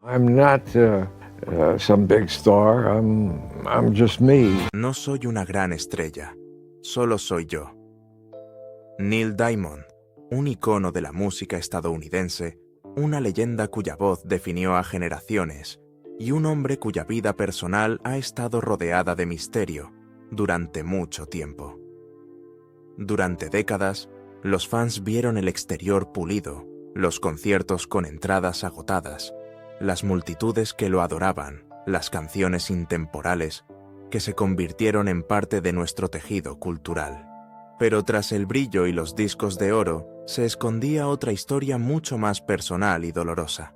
I'm not some big star. I'm just me. No soy una gran estrella, solo soy yo. Neil Diamond, un icono de la música estadounidense, una leyenda cuya voz definió a generaciones y un hombre cuya vida personal ha estado rodeada de misterio durante mucho tiempo. Durante décadas, los fans vieron el exterior pulido, los conciertos con entradas agotadas, las multitudes que lo adoraban, las canciones intemporales que se convirtieron en parte de nuestro tejido cultural. Pero tras el brillo y los discos de oro, se escondía otra historia mucho más personal y dolorosa.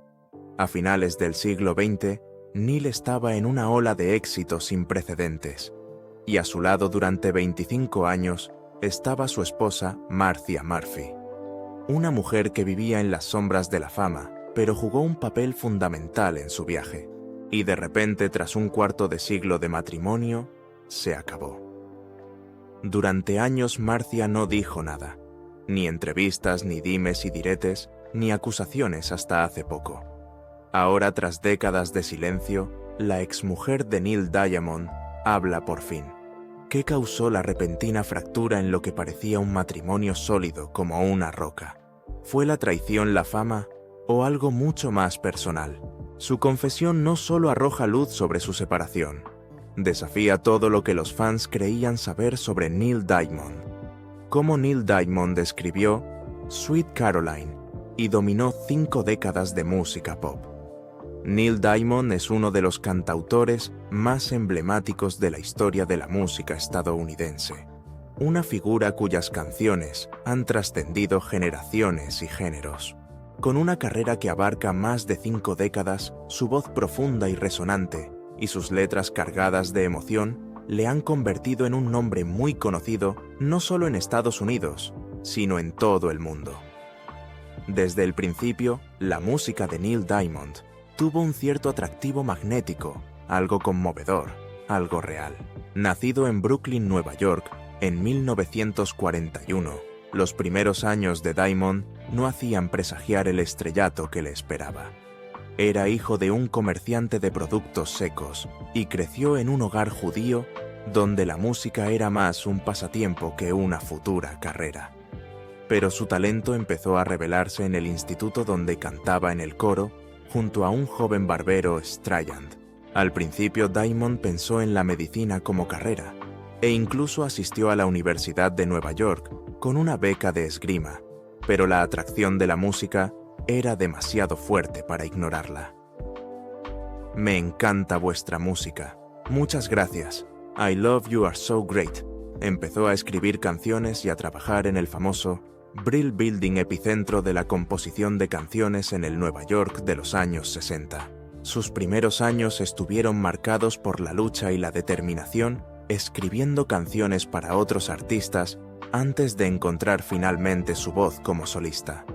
A finales del siglo XX, Neil estaba en una ola de éxito sin precedentes, y a su lado durante 25 años estaba su esposa Marcia Murphy, una mujer que vivía en las sombras de la fama, pero jugó un papel fundamental en su viaje. Y de repente, tras un cuarto de siglo de matrimonio, se acabó. Durante años Marcia no dijo nada, ni entrevistas, ni dimes y diretes, ni acusaciones hasta hace poco. Ahora, tras décadas de silencio, la exmujer de Neil Diamond habla por fin. ¿Qué causó la repentina fractura en lo que parecía un matrimonio sólido como una roca? ¿Fue la traición, la fama o algo mucho más personal? Su confesión no solo arroja luz sobre su separación, desafía todo lo que los fans creían saber sobre Neil Diamond. Cómo Neil Diamond escribió Sweet Caroline y dominó 5 décadas de música pop. Neil Diamond es uno de los cantautores más emblemáticos de la historia de la música estadounidense, una figura cuyas canciones han trascendido generaciones y géneros. Con una carrera que abarca más de 5 décadas, su voz profunda y resonante y sus letras cargadas de emoción le han convertido en un nombre muy conocido no solo en Estados Unidos, sino en todo el mundo. Desde el principio, la música de Neil Diamond tuvo un cierto atractivo magnético, algo conmovedor, algo real. Nacido en Brooklyn, Nueva York, en 1941, los primeros años de Diamond no hacían presagiar el estrellato que le esperaba. Era hijo de un comerciante de productos secos y creció en un hogar judío donde la música era más un pasatiempo que una futura carrera. Pero su talento empezó a revelarse en el instituto donde cantaba en el coro junto a un joven barbero Strayand. Al principio Diamond pensó en la medicina como carrera e incluso asistió a la Universidad de Nueva York con una beca de esgrima, pero la atracción de la música era demasiado fuerte para ignorarla. Me encanta vuestra música. Muchas gracias. I love you are so great. Empezó a escribir canciones y a trabajar en el famoso Brill Building, epicentro de la composición de canciones en el Nueva York de los años 60. Sus primeros años estuvieron marcados por la lucha y la determinación, escribiendo canciones para otros artistas antes de encontrar finalmente su voz como solista.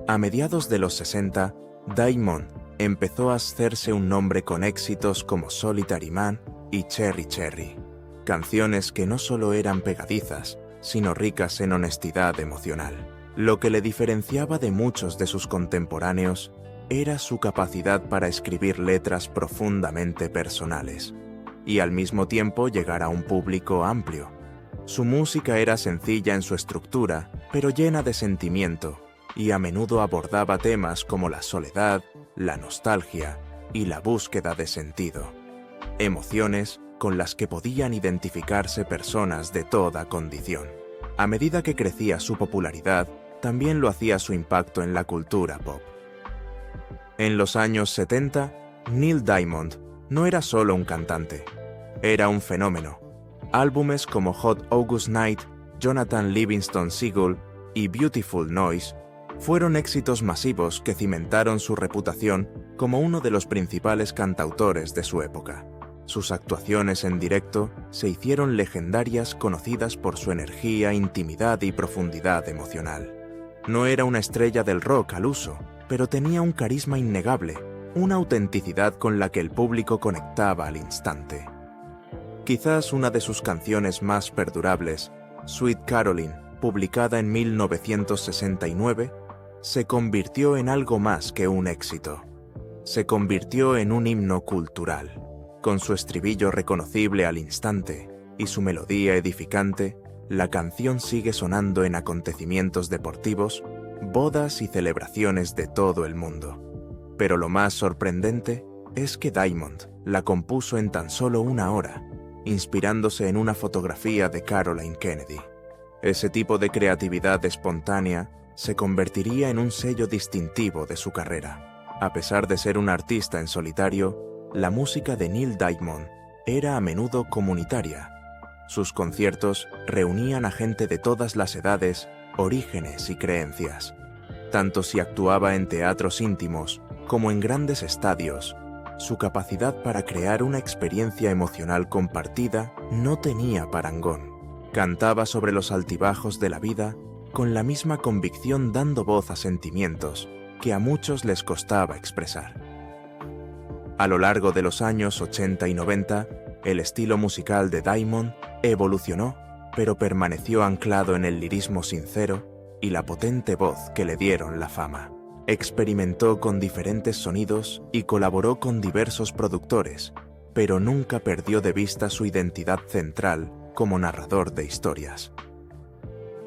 A mediados de los 60, Diamond empezó a hacerse un nombre con éxitos como Solitary Man y Cherry Cherry, canciones que no solo eran pegadizas, sino ricas en honestidad emocional. Lo que le diferenciaba de muchos de sus contemporáneos era su capacidad para escribir letras profundamente personales y al mismo tiempo llegar a un público amplio. Su música era sencilla en su estructura, pero llena de sentimiento, y a menudo abordaba temas como la soledad, la nostalgia y la búsqueda de sentido. Emociones con las que podían identificarse personas de toda condición. A medida que crecía su popularidad, también lo hacía su impacto en la cultura pop. En los años 70, Neil Diamond no era solo un cantante, era un fenómeno. Álbumes como Hot August Night, Jonathan Livingston Seagull y Beautiful Noise fueron éxitos masivos que cimentaron su reputación como uno de los principales cantautores de su época. Sus actuaciones en directo se hicieron legendarias, conocidas por su energía, intimidad y profundidad emocional. No era una estrella del rock al uso, pero tenía un carisma innegable, una autenticidad con la que el público conectaba al instante. Quizás una de sus canciones más perdurables, Sweet Caroline, publicada en 1969, se convirtió en algo más que un éxito. se convirtió en un himno cultural. Con su estribillo reconocible al instante y su melodía edificante, la canción sigue sonando en acontecimientos deportivos, bodas y celebraciones de todo el mundo. Pero lo más sorprendente es que Diamond la compuso en tan solo 1 hora, inspirándose en una fotografía de Caroline Kennedy. Ese tipo de creatividad espontánea se convertiría en un sello distintivo de su carrera. A pesar de ser un artista en solitario, la música de Neil Diamond era a menudo comunitaria. Sus conciertos reunían a gente de todas las edades, orígenes y creencias. Tanto si actuaba en teatros íntimos como en grandes estadios, su capacidad para crear una experiencia emocional compartida no tenía parangón. Cantaba sobre los altibajos de la vida con la misma convicción, dando voz a sentimientos que a muchos les costaba expresar. A lo largo de los años 80 y 90, el estilo musical de Diamond evolucionó, pero permaneció anclado en el lirismo sincero y la potente voz que le dieron la fama. Experimentó con diferentes sonidos y colaboró con diversos productores, pero nunca perdió de vista su identidad central como narrador de historias.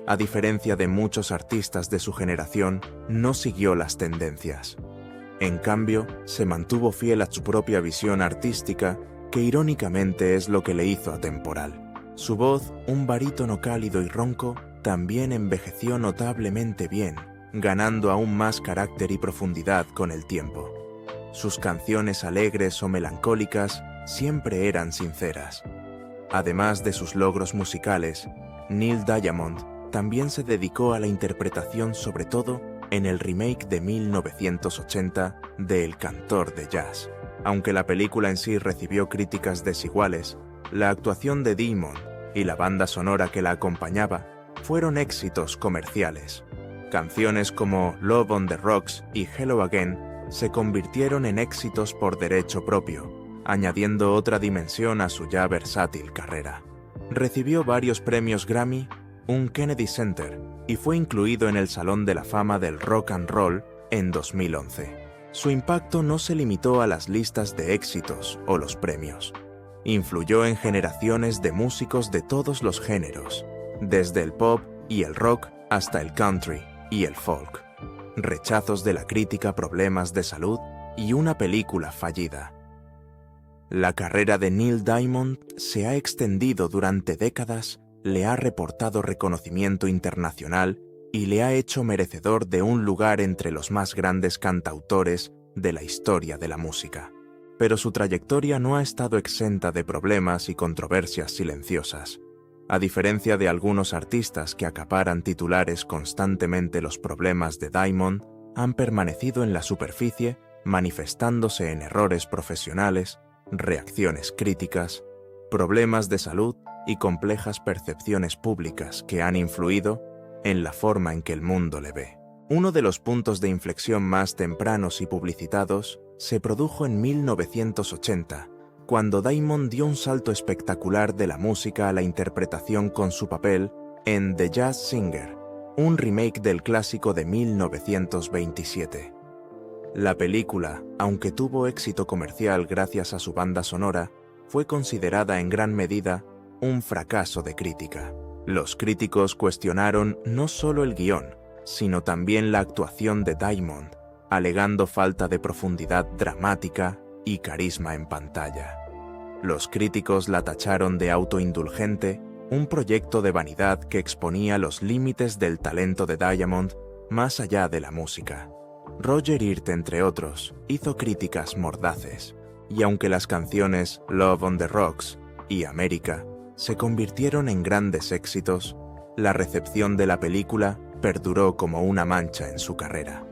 A diferencia de muchos artistas de su generación, no siguió las tendencias. En cambio, se mantuvo fiel a su propia visión artística, que irónicamente es lo que le hizo atemporal. Su voz, un barítono cálido y ronco, también envejeció notablemente bien, ganando aún más carácter y profundidad con el tiempo. Sus canciones alegres o melancólicas siempre eran sinceras. Además de sus logros musicales, Neil Diamond también se dedicó a la interpretación, sobre todo en el remake de 1980 de El cantor de jazz. Aunque la película en sí recibió críticas desiguales, la actuación de Diamond y la banda sonora que la acompañaba fueron éxitos comerciales. Canciones como Love on the Rocks y Hello Again se convirtieron en éxitos por derecho propio, añadiendo otra dimensión a su ya versátil carrera. Recibió varios premios Grammy, un Kennedy Center y fue incluido en el Salón de la Fama del Rock and Roll en 2011. Su impacto no se limitó a las listas de éxitos o los premios. Influyó en generaciones de músicos de todos los géneros, desde el pop y el rock hasta el country y el folk. Rechazos de la crítica, problemas de salud y una película fallida. La carrera de Neil Diamond se ha extendido durante décadas, le ha reportado reconocimiento internacional y le ha hecho merecedor de un lugar entre los más grandes cantautores de la historia de la música. Pero su trayectoria no ha estado exenta de problemas y controversias silenciosas. A diferencia de algunos artistas que acaparan titulares constantemente, los problemas de Diamond han permanecido en la superficie, manifestándose en errores profesionales, reacciones críticas, problemas de salud y complejas percepciones públicas que han influido en la forma en que el mundo le ve. Uno de los puntos de inflexión más tempranos y publicitados se produjo en 1980, cuando Diamond dio un salto espectacular de la música a la interpretación con su papel en The Jazz Singer, un remake del clásico de 1927. La película, aunque tuvo éxito comercial gracias a su banda sonora, fue considerada en gran medida un fracaso de crítica. Los críticos cuestionaron no solo el guión, sino también la actuación de Diamond, alegando falta de profundidad dramática y carisma en pantalla. Los críticos la tacharon de autoindulgente, un proyecto de vanidad que exponía los límites del talento de Diamond más allá de la música. Roger Ebert, entre otros, hizo críticas mordaces, y aunque las canciones Love on the Rocks y America se convirtieron en grandes éxitos, la recepción de la película perduró como una mancha en su carrera.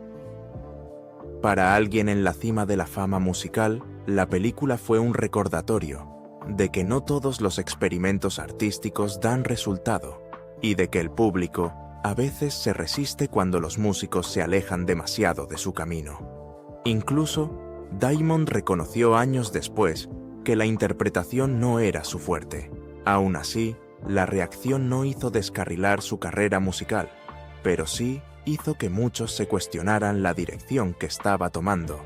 Para alguien en la cima de la fama musical, la película fue un recordatorio de que no todos los experimentos artísticos dan resultado y de que el público a veces se resiste cuando los músicos se alejan demasiado de su camino. Incluso, Diamond reconoció años después que la interpretación no era su fuerte. Aún así, la reacción no hizo descarrilar su carrera musical, pero sí hizo que muchos se cuestionaran la dirección que estaba tomando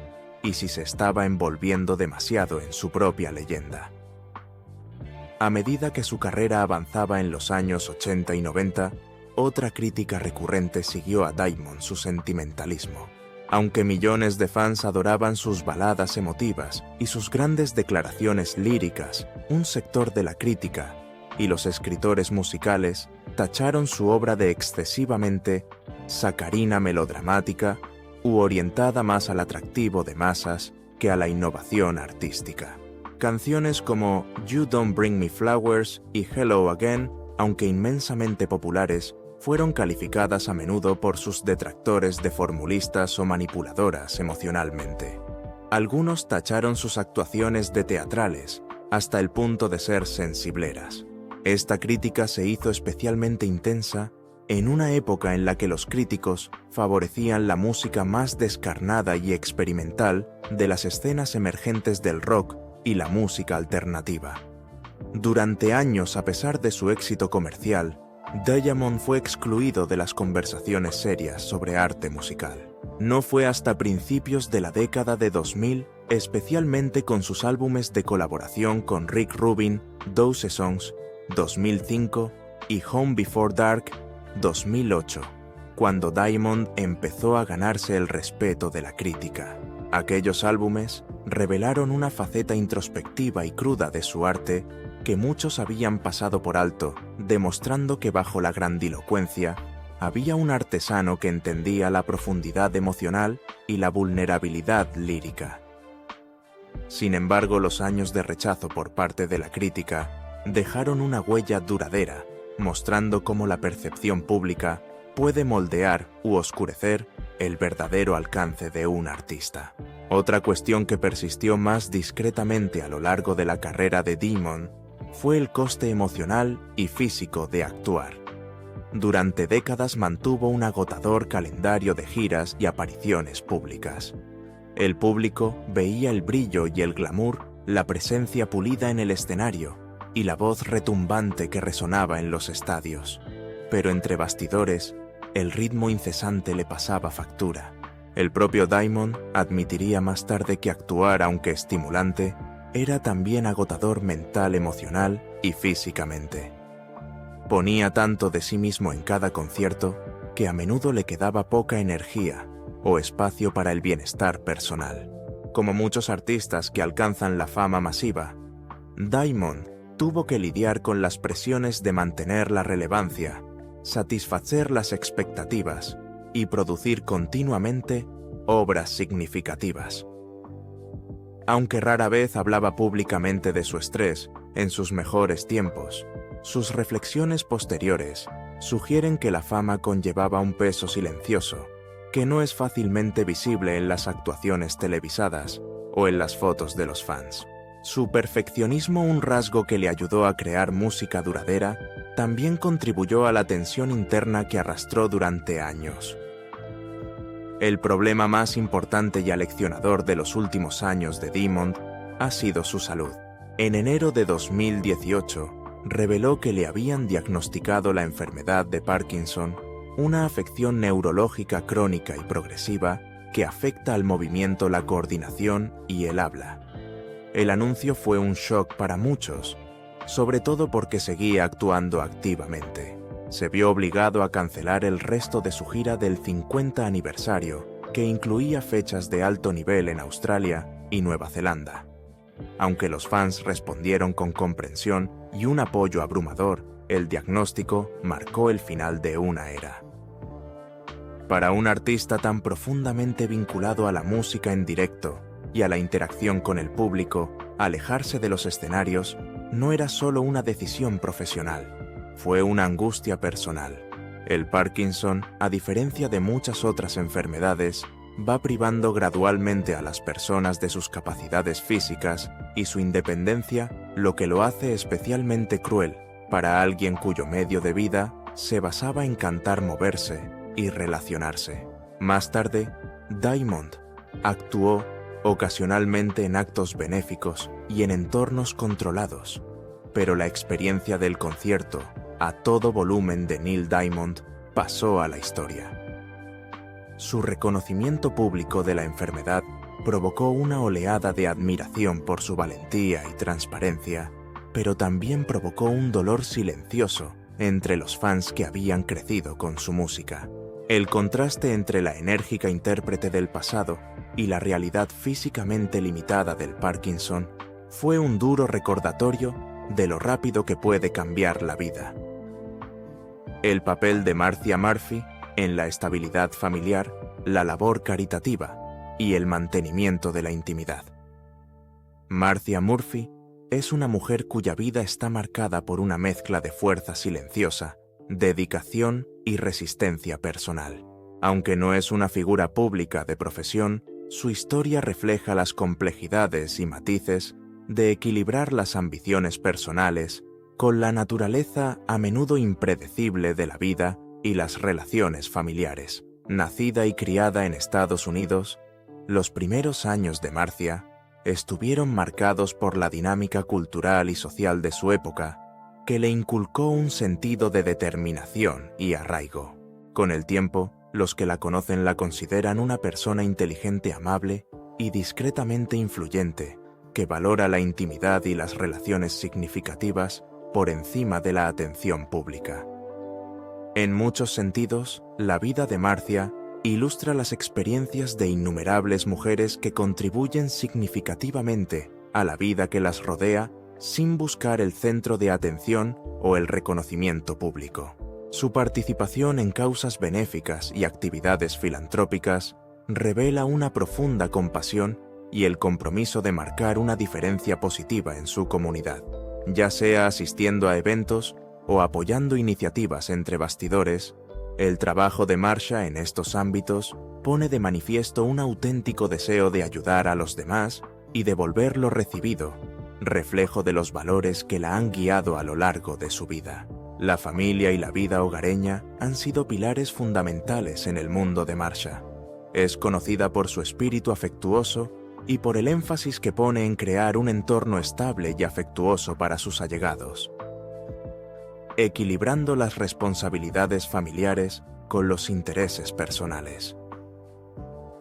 y si se estaba envolviendo demasiado en su propia leyenda. A medida que su carrera avanzaba en los años 80 y 90, otra crítica recurrente siguió a Diamond su sentimentalismo. Aunque millones de fans adoraban sus baladas emotivas y sus grandes declaraciones líricas, un sector de la crítica y los escritores musicales tacharon su obra de excesivamente sacarina melodramática u orientada más al atractivo de masas que a la innovación artística. Canciones como You Don't Bring Me Flowers y Hello Again, aunque inmensamente populares, fueron calificadas a menudo por sus detractores de formulistas o manipuladoras emocionalmente. Algunos tacharon sus actuaciones de teatrales, hasta el punto de ser sensibleras. Esta crítica se hizo especialmente intensa en una época en la que los críticos favorecían la música más descarnada y experimental de las escenas emergentes del rock y la música alternativa. Durante años, a pesar de su éxito comercial, Diamond fue excluido de las conversaciones serias sobre arte musical. No fue hasta principios de la década de 2000, especialmente con sus álbumes de colaboración con Rick Rubin, Those Songs, 2005, y Home Before Dark, 2008, cuando Diamond empezó a ganarse el respeto de la crítica. Aquellos álbumes revelaron una faceta introspectiva y cruda de su arte que muchos habían pasado por alto, demostrando que bajo la grandilocuencia había un artesano que entendía la profundidad emocional y la vulnerabilidad lírica. Sin embargo, los años de rechazo por parte de la crítica dejaron una huella duradera, mostrando cómo la percepción pública puede moldear u oscurecer el verdadero alcance de un artista. Otra cuestión que persistió más discretamente a lo largo de la carrera de Diamond fue el coste emocional y físico de actuar. Durante décadas mantuvo un agotador calendario de giras y apariciones públicas. El público veía el brillo y el glamour, la presencia pulida en el escenario y la voz retumbante que resonaba en los estadios. Pero entre bastidores, el ritmo incesante le pasaba factura. El propio Diamond admitiría más tarde que actuar, aunque estimulante, era también agotador mental, emocional y físicamente. Ponía tanto de sí mismo en cada concierto que a menudo le quedaba poca energía o espacio para el bienestar personal. Como muchos artistas que alcanzan la fama masiva, Diamond tuvo que lidiar con las presiones de mantener la relevancia, satisfacer las expectativas y producir continuamente obras significativas. Aunque rara vez hablaba públicamente de su estrés en sus mejores tiempos, sus reflexiones posteriores sugieren que la fama conllevaba un peso silencioso que no es fácilmente visible en las actuaciones televisadas o en las fotos de los fans. Su perfeccionismo, un rasgo que le ayudó a crear música duradera, también contribuyó a la tensión interna que arrastró durante años. El problema más importante y aleccionador de los últimos años de Diamond ha sido su salud. En enero de 2018, reveló que le habían diagnosticado la enfermedad de Parkinson, una afección neurológica crónica y progresiva que afecta al movimiento, la coordinación y el habla. El anuncio fue un shock para muchos, sobre todo porque seguía actuando activamente. Se vio obligado a cancelar el resto de su gira del 50 aniversario, que incluía fechas de alto nivel en Australia y Nueva Zelanda. Aunque los fans respondieron con comprensión y un apoyo abrumador, el diagnóstico marcó el final de una era. Para un artista tan profundamente vinculado a la música en directo y a la interacción con el público, alejarse de los escenarios no era solo una decisión profesional. Fue una angustia personal. El Parkinson, a diferencia de muchas otras enfermedades, va privando gradualmente a las personas de sus capacidades físicas y su independencia, lo que lo hace especialmente cruel para alguien cuyo medio de vida se basaba en cantar, moverse y relacionarse. Más tarde, Diamond actuó ocasionalmente en actos benéficos y en entornos controlados, pero la experiencia del concierto a todo volumen de Neil Diamond pasó a la historia. Su reconocimiento público de la enfermedad provocó una oleada de admiración por su valentía y transparencia, pero también provocó un dolor silencioso entre los fans que habían crecido con su música. El contraste entre la enérgica intérprete del pasado y la realidad físicamente limitada del Parkinson fue un duro recordatorio de lo rápido que puede cambiar la vida. El papel de Marcia Murphy en la estabilidad familiar, la labor caritativa y el mantenimiento de la intimidad. Marcia Murphy es una mujer cuya vida está marcada por una mezcla de fuerza silenciosa, dedicación y resistencia personal. Aunque no es una figura pública de profesión, su historia refleja las complejidades y matices de equilibrar las ambiciones personales con la naturaleza a menudo impredecible de la vida y las relaciones familiares. Nacida y criada en Estados Unidos, los primeros años de Marcia estuvieron marcados por la dinámica cultural y social de su época, que le inculcó un sentido de determinación y arraigo. Con el tiempo, los que la conocen la consideran una persona inteligente, amable y discretamente influyente, que valora la intimidad y las relaciones significativas por encima de la atención pública. En muchos sentidos, la vida de Marcia ilustra las experiencias de innumerables mujeres que contribuyen significativamente a la vida que las rodea sin buscar el centro de atención o el reconocimiento público. Su participación en causas benéficas y actividades filantrópicas revela una profunda compasión y el compromiso de marcar una diferencia positiva en su comunidad, ya sea asistiendo a eventos o apoyando iniciativas entre bastidores. El trabajo de Marcia en estos ámbitos pone de manifiesto un auténtico deseo de ayudar a los demás y devolver lo recibido, reflejo de los valores que la han guiado a lo largo de su vida. La familia y la vida hogareña han sido pilares fundamentales en el mundo de Marcia. Es conocida por su espíritu afectuoso y por el énfasis que pone en crear un entorno estable y afectuoso para sus allegados, equilibrando las responsabilidades familiares con los intereses personales.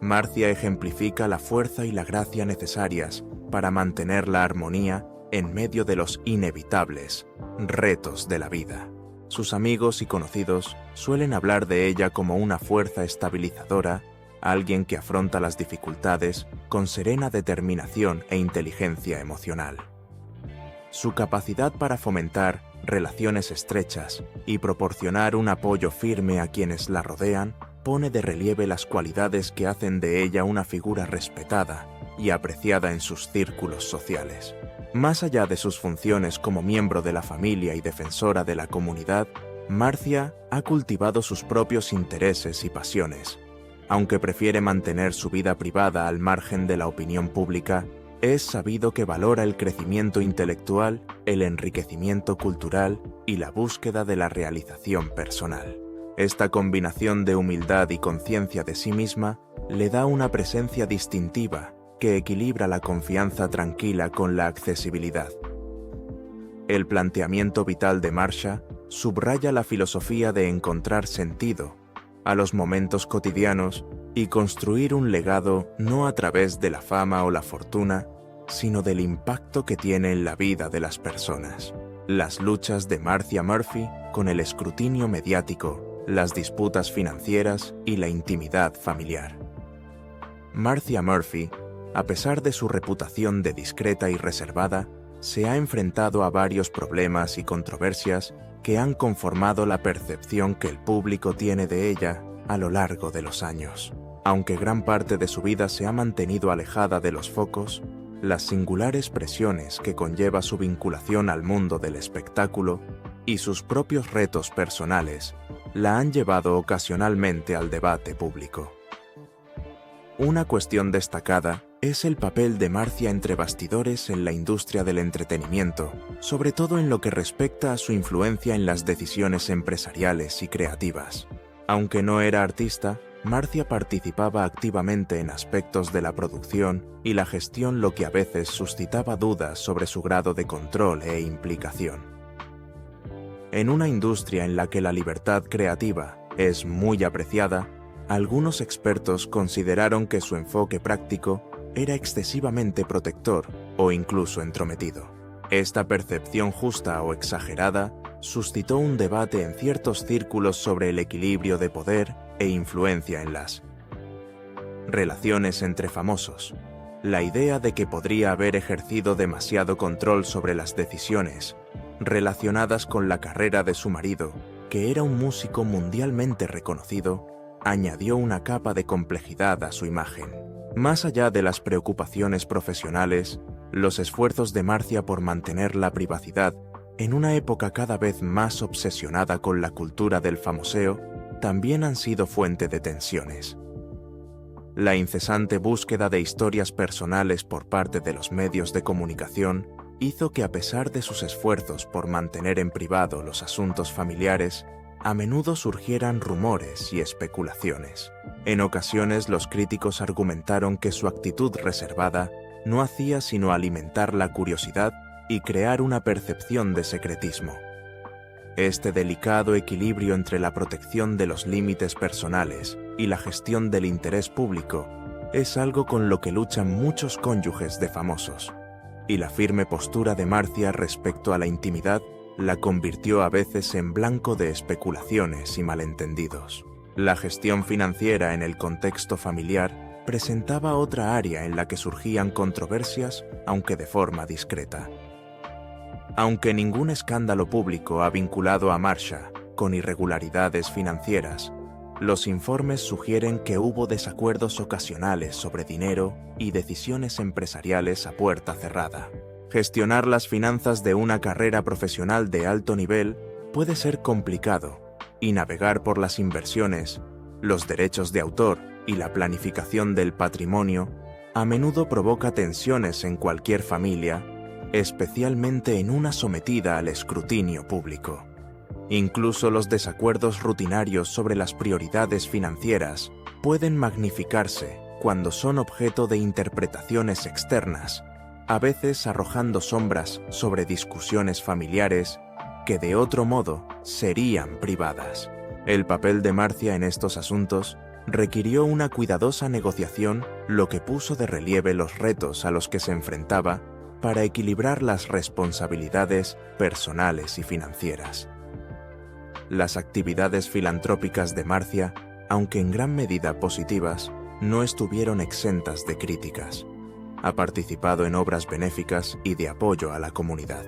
Marcia ejemplifica la fuerza y la gracia necesarias para mantener la armonía en medio de los inevitables retos de la vida. Sus amigos y conocidos suelen hablar de ella como una fuerza estabilizadora, alguien que afronta las dificultades con serena determinación e inteligencia emocional. Su capacidad para fomentar relaciones estrechas y proporcionar un apoyo firme a quienes la rodean pone de relieve las cualidades que hacen de ella una figura respetada y apreciada en sus círculos sociales. Más allá de sus funciones como miembro de la familia y defensora de la comunidad, Marcia ha cultivado sus propios intereses y pasiones. Aunque prefiere mantener su vida privada al margen de la opinión pública, es sabido que valora el crecimiento intelectual, el enriquecimiento cultural y la búsqueda de la realización personal. Esta combinación de humildad y conciencia de sí misma le da una presencia distintiva que equilibra la confianza tranquila con la accesibilidad. El planteamiento vital de Marcia subraya la filosofía de encontrar sentido a los momentos cotidianos y construir un legado no a través de la fama o la fortuna, sino del impacto que tiene en la vida de las personas. Las luchas de Marcia Murphy con el escrutinio mediático, las disputas financieras y la intimidad familiar. Marcia Murphy, a pesar de su reputación de discreta y reservada, se ha enfrentado a varios problemas y controversias que han conformado la percepción que el público tiene de ella a lo largo de los años. Aunque gran parte de su vida se ha mantenido alejada de los focos, las singulares presiones que conlleva su vinculación al mundo del espectáculo y sus propios retos personales la han llevado ocasionalmente al debate público. Una cuestión destacada es el papel de Marcia entre bastidores en la industria del entretenimiento, sobre todo en lo que respecta a su influencia en las decisiones empresariales y creativas. Aunque no era artista, Marcia participaba activamente en aspectos de la producción y la gestión, lo que a veces suscitaba dudas sobre su grado de control e implicación. En una industria en la que la libertad creativa es muy apreciada, algunos expertos consideraron que su enfoque práctico era excesivamente protector o incluso entrometido. Esta percepción justa o exagerada suscitó un debate en ciertos círculos sobre el equilibrio de poder e influencia en las relaciones entre famosos. La idea de que podría haber ejercido demasiado control sobre las decisiones relacionadas con la carrera de su marido, que era un músico mundialmente reconocido, añadió una capa de complejidad a su imagen. Más allá de las preocupaciones profesionales, los esfuerzos de Marcia por mantener la privacidad en una época cada vez más obsesionada con la cultura del famoseo también han sido fuente de tensiones. La incesante búsqueda de historias personales por parte de los medios de comunicación hizo que, a pesar de sus esfuerzos por mantener en privado los asuntos familiares, a menudo surgieran rumores y especulaciones. En ocasiones, los críticos argumentaron que su actitud reservada no hacía sino alimentar la curiosidad y crear una percepción de secretismo. Este delicado equilibrio entre la protección de los límites personales y la gestión del interés público es algo con lo que luchan muchos cónyuges de famosos, y la firme postura de Marcia respecto a la intimidad la convirtió a veces en blanco de especulaciones y malentendidos. La gestión financiera en el contexto familiar presentaba otra área en la que surgían controversias, aunque de forma discreta. Aunque ningún escándalo público ha vinculado a Marcia con irregularidades financieras, los informes sugieren que hubo desacuerdos ocasionales sobre dinero y decisiones empresariales a puerta cerrada. Gestionar las finanzas de una carrera profesional de alto nivel puede ser complicado, y navegar por las inversiones, los derechos de autor y la planificación del patrimonio a menudo provoca tensiones en cualquier familia, especialmente en una sometida al escrutinio público. Incluso los desacuerdos rutinarios sobre las prioridades financieras pueden magnificarse cuando son objeto de interpretaciones externas, a veces arrojando sombras sobre discusiones familiares que de otro modo serían privadas. El papel de Marcia en estos asuntos requirió una cuidadosa negociación, lo que puso de relieve los retos a los que se enfrentaba para equilibrar las responsabilidades personales y financieras. Las actividades filantrópicas de Marcia, aunque en gran medida positivas, no estuvieron exentas de críticas. Ha participado en obras benéficas y de apoyo a la comunidad,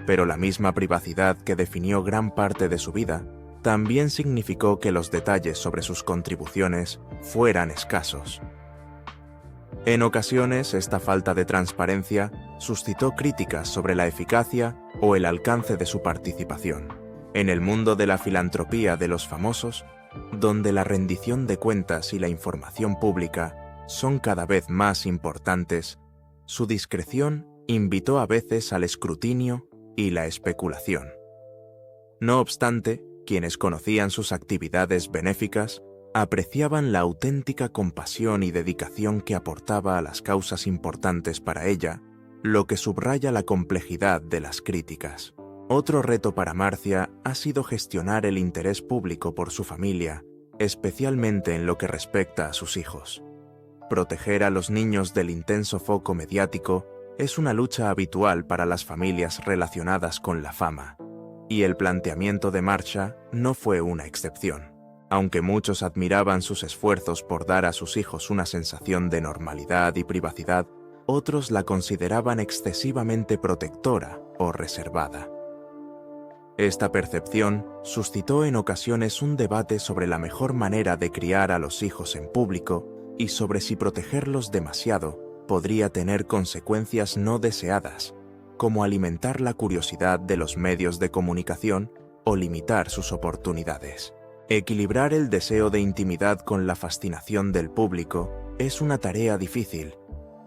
pero la misma privacidad que definió gran parte de su vida también significó que los detalles sobre sus contribuciones fueran escasos. En ocasiones, esta falta de transparencia suscitó críticas sobre la eficacia o el alcance de su participación. En el mundo de la filantropía de los famosos, donde la rendición de cuentas y la información pública son cada vez más importantes, su discreción invitó a veces al escrutinio y la especulación. No obstante, quienes conocían sus actividades benéficas apreciaban la auténtica compasión y dedicación que aportaba a las causas importantes para ella, lo que subraya la complejidad de las críticas. Otro reto para Marcia ha sido gestionar el interés público por su familia, especialmente en lo que respecta a sus hijos. Proteger a los niños del intenso foco mediático es una lucha habitual para las familias relacionadas con la fama, y el planteamiento de Marcia no fue una excepción. Aunque muchos admiraban sus esfuerzos por dar a sus hijos una sensación de normalidad y privacidad, otros la consideraban excesivamente protectora o reservada. Esta percepción suscitó en ocasiones un debate sobre la mejor manera de criar a los hijos en público y sobre si protegerlos demasiado podría tener consecuencias no deseadas, como alimentar la curiosidad de los medios de comunicación o limitar sus oportunidades. Equilibrar el deseo de intimidad con la fascinación del público es una tarea difícil,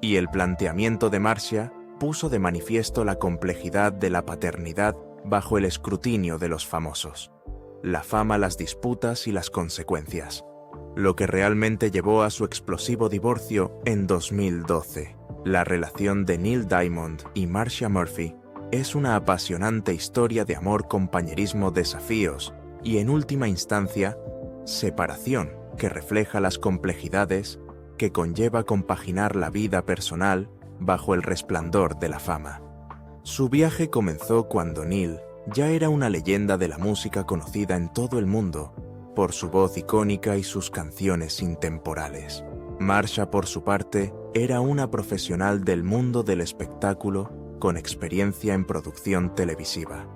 y el planteamiento de Marcia puso de manifiesto la complejidad de la paternidad bajo el escrutinio de los famosos, la fama, las disputas y las consecuencias, lo que realmente llevó a su explosivo divorcio en 2012. La relación de Neil Diamond y Marcia Murphy es una apasionante historia de amor, compañerismo, desafíos y, en última instancia, separación que refleja las complejidades que conlleva compaginar la vida personal bajo el resplandor de la fama. Su viaje comenzó cuando Neil ya era una leyenda de la música conocida en todo el mundo por su voz icónica y sus canciones intemporales. Marsha, por su parte, era una profesional del mundo del espectáculo con experiencia en producción televisiva.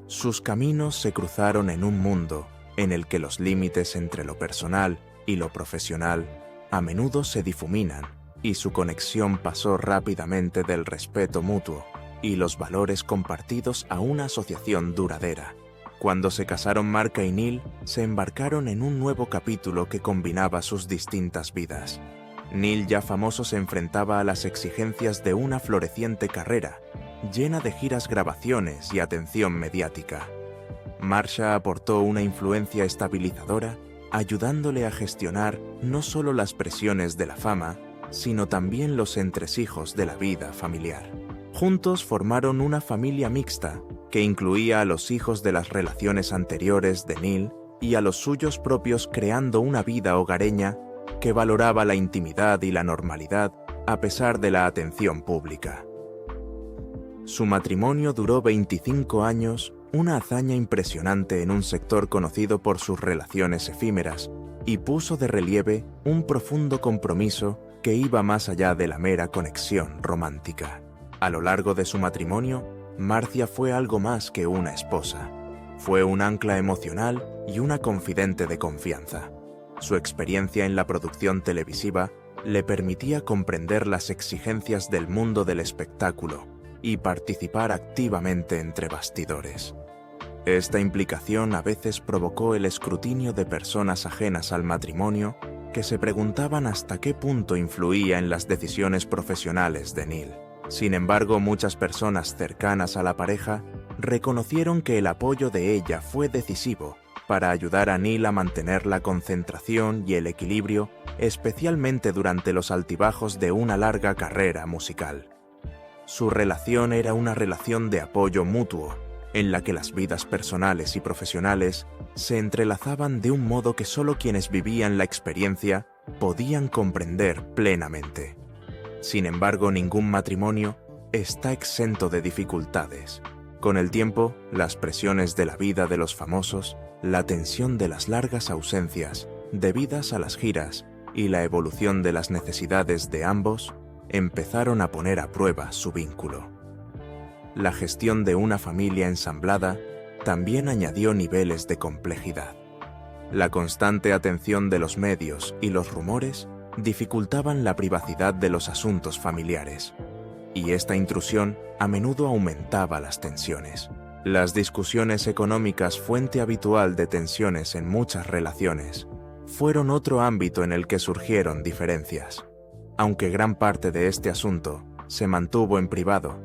Sus caminos se cruzaron en un mundo en el que los límites entre lo personal y lo profesional a menudo se difuminan, y su conexión pasó rápidamente del respeto mutuo y los valores compartidos a una asociación duradera. Cuando se casaron, Marca y Neil se embarcaron en un nuevo capítulo que combinaba sus distintas vidas. Neil, ya famoso, se enfrentaba a las exigencias de una floreciente carrera, llena de giras, grabaciones y atención mediática. Marsha aportó una influencia estabilizadora, ayudándole a gestionar no solo las presiones de la fama, sino también los entresijos de la vida familiar. Juntos formaron una familia mixta que incluía a los hijos de las relaciones anteriores de Neil y a los suyos propios, creando una vida hogareña que valoraba la intimidad y la normalidad a pesar de la atención pública. Su matrimonio duró 25 años, una hazaña impresionante en un sector conocido por sus relaciones efímeras, y puso de relieve un profundo compromiso que iba más allá de la mera conexión romántica. A lo largo de su matrimonio, Marcia fue algo más que una esposa. Fue un ancla emocional y una confidente de confianza. Su experiencia en la producción televisiva le permitía comprender las exigencias del mundo del espectáculo y participar activamente entre bastidores. Esta implicación a veces provocó el escrutinio de personas ajenas al matrimonio que se preguntaban hasta qué punto influía en las decisiones profesionales de Neil. Sin embargo, muchas personas cercanas a la pareja reconocieron que el apoyo de ella fue decisivo para ayudar a Neil a mantener la concentración y el equilibrio, especialmente durante los altibajos de una larga carrera musical. Su relación era una relación de apoyo mutuo, en la que las vidas personales y profesionales se entrelazaban de un modo que solo quienes vivían la experiencia podían comprender plenamente. Sin embargo, ningún matrimonio está exento de dificultades. Con el tiempo, las presiones de la vida de los famosos, la tensión de las largas ausencias debidas a las giras y la evolución de las necesidades de ambos empezaron a poner a prueba su vínculo. La gestión de una familia ensamblada también añadió niveles de complejidad. La constante atención de los medios y los rumores dificultaban la privacidad de los asuntos familiares, y esta intrusión a menudo aumentaba las tensiones. Las discusiones económicas, fuente habitual de tensiones en muchas relaciones, fueron otro ámbito en el que surgieron diferencias. Aunque gran parte de este asunto se mantuvo en privado,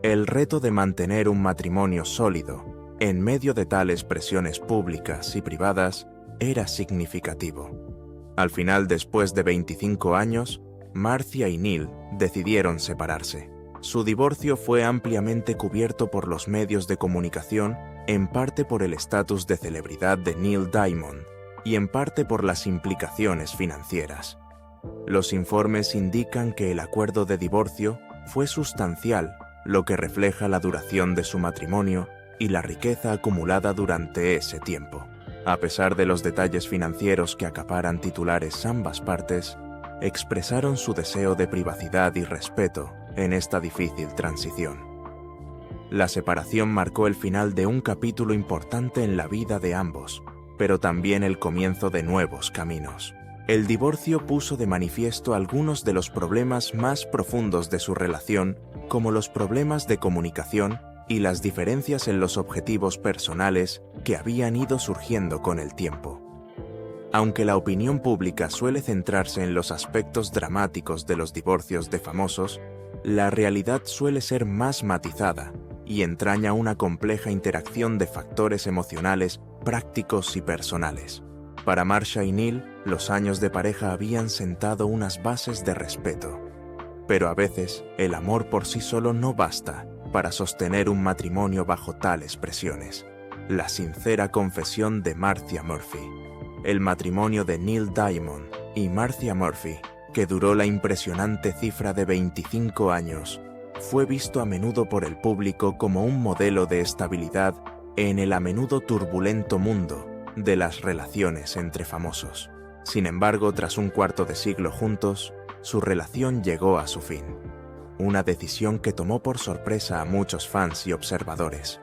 el reto de mantener un matrimonio sólido en medio de tales presiones públicas y privadas era significativo. Al final, después de 25 años, Marcia y Neil decidieron separarse. Su divorcio fue ampliamente cubierto por los medios de comunicación, en parte por el estatus de celebridad de Neil Diamond y en parte por las implicaciones financieras. Los informes indican que el acuerdo de divorcio fue sustancial, lo que refleja la duración de su matrimonio y la riqueza acumulada durante ese tiempo. A pesar de los detalles financieros que acaparan titulares, ambas partes expresaron su deseo de privacidad y respeto en esta difícil transición. La separación marcó el final de un capítulo importante en la vida de ambos, pero también el comienzo de nuevos caminos. El divorcio puso de manifiesto algunos de los problemas más profundos de su relación, como los problemas de comunicación y las diferencias en los objetivos personales que habían ido surgiendo con el tiempo. Aunque la opinión pública suele centrarse en los aspectos dramáticos de los divorcios de famosos, la realidad suele ser más matizada y entraña una compleja interacción de factores emocionales, prácticos y personales. Para Marsha y Neil, los años de pareja habían sentado unas bases de respeto. Pero a veces, el amor por sí solo no basta para sostener un matrimonio bajo tales presiones. La sincera confesión de Marcia Murphy. El matrimonio de Neil Diamond y Marcia Murphy que duró la impresionante cifra de 25 años, fue visto a menudo por el público como un modelo de estabilidad en el a menudo turbulento mundo de las relaciones entre famosos. Sin embargo, tras un cuarto de siglo juntos, su relación llegó a su fin. Una decisión que tomó por sorpresa a muchos fans y observadores.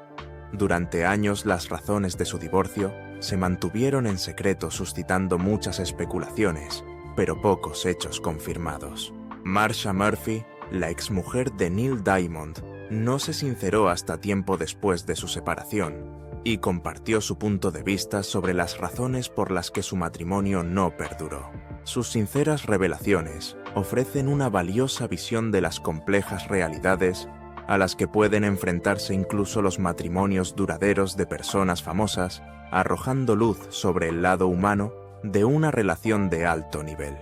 Durante años, las razones de su divorcio se mantuvieron en secreto, suscitando muchas especulaciones, pero pocos hechos confirmados. Marsha Murphy, la exmujer de Neil Diamond, no se sinceró hasta tiempo después de su separación y compartió su punto de vista sobre las razones por las que su matrimonio no perduró. Sus sinceras revelaciones ofrecen una valiosa visión de las complejas realidades a las que pueden enfrentarse incluso los matrimonios duraderos de personas famosas, arrojando luz sobre el lado humano de una relación de alto nivel.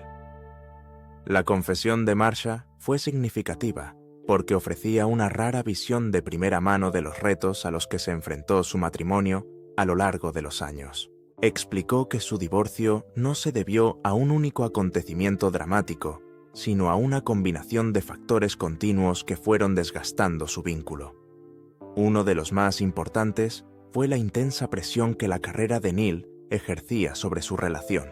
La confesión de Marsha fue significativa porque ofrecía una rara visión de primera mano de los retos a los que se enfrentó su matrimonio a lo largo de los años. Explicó que su divorcio no se debió a un único acontecimiento dramático, sino a una combinación de factores continuos que fueron desgastando su vínculo. Uno de los más importantes fue la intensa presión que la carrera de Neil ejercía sobre su relación.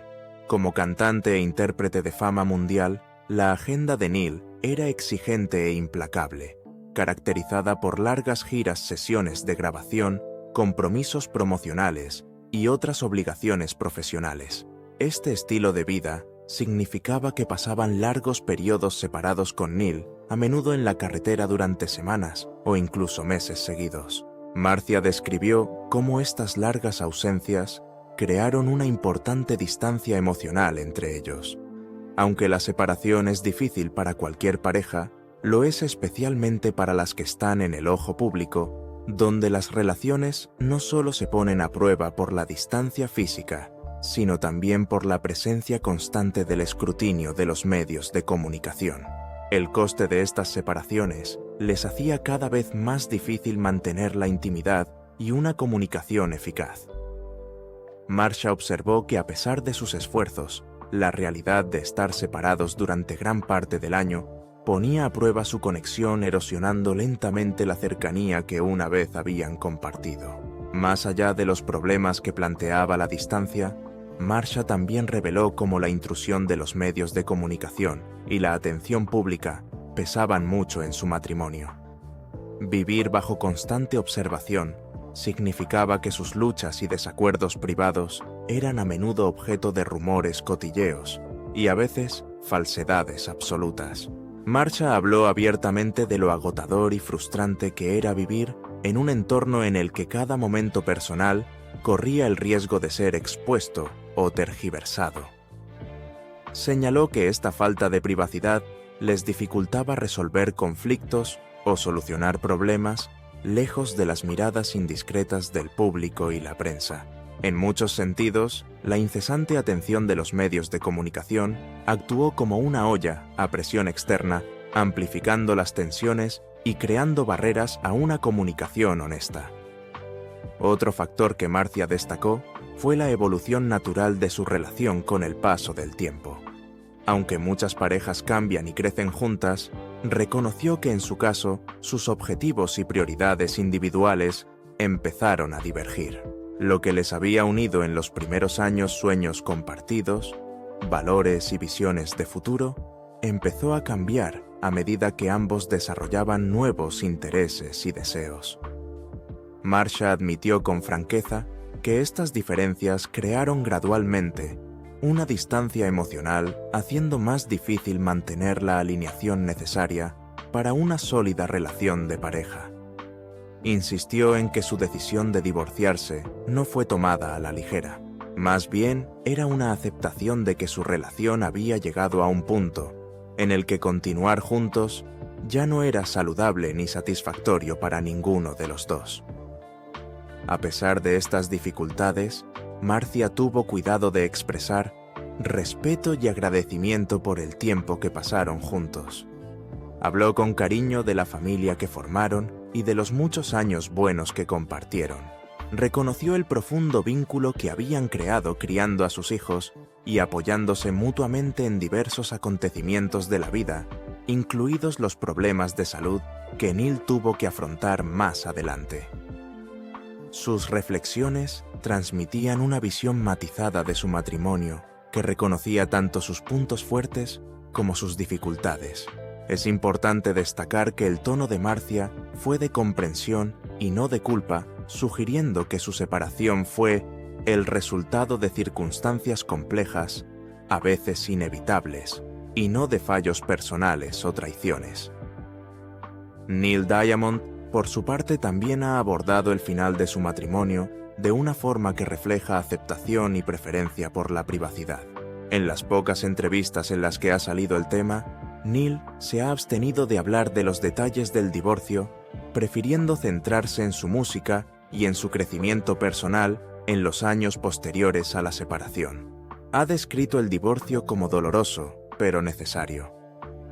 Como cantante e intérprete de fama mundial, la agenda de Neil era exigente e implacable, caracterizada por largas giras, sesiones de grabación, compromisos promocionales y otras obligaciones profesionales. Este estilo de vida significaba que pasaban largos periodos separados con Neil, a menudo en la carretera durante semanas o incluso meses seguidos. Marcia describió cómo estas largas ausencias crearon una importante distancia emocional entre ellos. Aunque la separación es difícil para cualquier pareja, lo es especialmente para las que están en el ojo público, donde las relaciones no solo se ponen a prueba por la distancia física, sino también por la presencia constante del escrutinio de los medios de comunicación. El coste de estas separaciones les hacía cada vez más difícil mantener la intimidad y una comunicación eficaz. Marsha observó que a pesar de sus esfuerzos, la realidad de estar separados durante gran parte del año ponía a prueba su conexión, erosionando lentamente la cercanía que una vez habían compartido. Más allá de los problemas que planteaba la distancia, Marsha también reveló cómo la intrusión de los medios de comunicación y la atención pública pesaban mucho en su matrimonio. Vivir bajo constante observación significaba que sus luchas y desacuerdos privados eran a menudo objeto de rumores, cotilleos y a veces falsedades absolutas. Marsha habló abiertamente de lo agotador y frustrante que era vivir en un entorno en el que cada momento personal corría el riesgo de ser expuesto o tergiversado. Señaló que esta falta de privacidad les dificultaba resolver conflictos o solucionar problemas lejos de las miradas indiscretas del público y la prensa. En muchos sentidos, la incesante atención de los medios de comunicación actuó como una olla a presión externa, amplificando las tensiones y creando barreras a una comunicación honesta. Otro factor que Marcia destacó fue la evolución natural de su relación con el paso del tiempo. Aunque muchas parejas cambian y crecen juntas, reconoció que en su caso, sus objetivos y prioridades individuales empezaron a divergir. Lo que les había unido en los primeros años, sueños compartidos, valores y visiones de futuro, empezó a cambiar a medida que ambos desarrollaban nuevos intereses y deseos. Marsha admitió con franqueza que estas diferencias crearon gradualmente una distancia emocional, haciendo más difícil mantener la alineación necesaria para una sólida relación de pareja. Insistió en que su decisión de divorciarse no fue tomada a la ligera. Más bien, era una aceptación de que su relación había llegado a un punto en el que continuar juntos ya no era saludable ni satisfactorio para ninguno de los dos. A pesar de estas dificultades, Marcia tuvo cuidado de expresar respeto y agradecimiento por el tiempo que pasaron juntos. Habló con cariño de la familia que formaron y de los muchos años buenos que compartieron. reconoció el profundo vínculo que habían creado criando a sus hijos y apoyándose mutuamente en diversos acontecimientos de la vida, incluidos los problemas de salud que Neil tuvo que afrontar más adelante. Sus reflexiones transmitían una visión matizada de su matrimonio que reconocía tanto sus puntos fuertes como sus dificultades. Es importante destacar que el tono de Marcia fue de comprensión y no de culpa, sugiriendo que su separación fue el resultado de circunstancias complejas, a veces inevitables, y no de fallos personales o traiciones. Neil Diamond, por su parte, también ha abordado el final de su matrimonio de una forma que refleja aceptación y preferencia por la privacidad. En las pocas entrevistas en las que ha salido el tema, Neil se ha abstenido de hablar de los detalles del divorcio, prefiriendo centrarse en su música y en su crecimiento personal en los años posteriores a la separación. Ha descrito el divorcio como doloroso, pero necesario.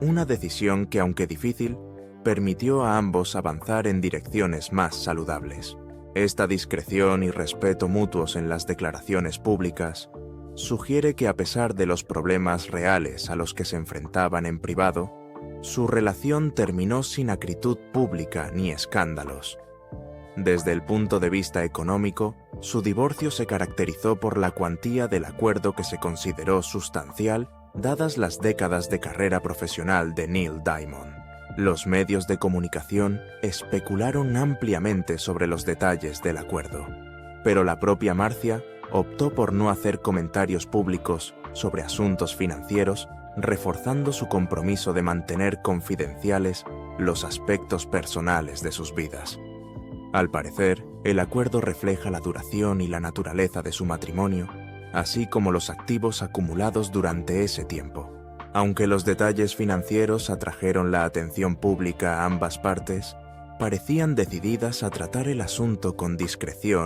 Una decisión que, aunque difícil, permitió a ambos avanzar en direcciones más saludables. Esta discreción y respeto mutuos en las declaraciones públicas sugiere que, a pesar de los problemas reales a los que se enfrentaban en privado, su relación terminó sin acritud pública ni escándalos. Desde el punto de vista económico, su divorcio se caracterizó por la cuantía del acuerdo que se consideró sustancial dadas las décadas de carrera profesional de Neil Diamond. Los medios de comunicación especularon ampliamente sobre los detalles del acuerdo, pero la propia Marcia optó por no hacer comentarios públicos sobre asuntos financieros, reforzando su compromiso de mantener confidenciales los aspectos personales de sus vidas. Al parecer, el acuerdo refleja la duración y la naturaleza de su matrimonio, así como los activos acumulados durante ese tiempo. Aunque los detalles financieros atrajeron la atención pública a ambas partes, parecían decididas a tratar el asunto con discreción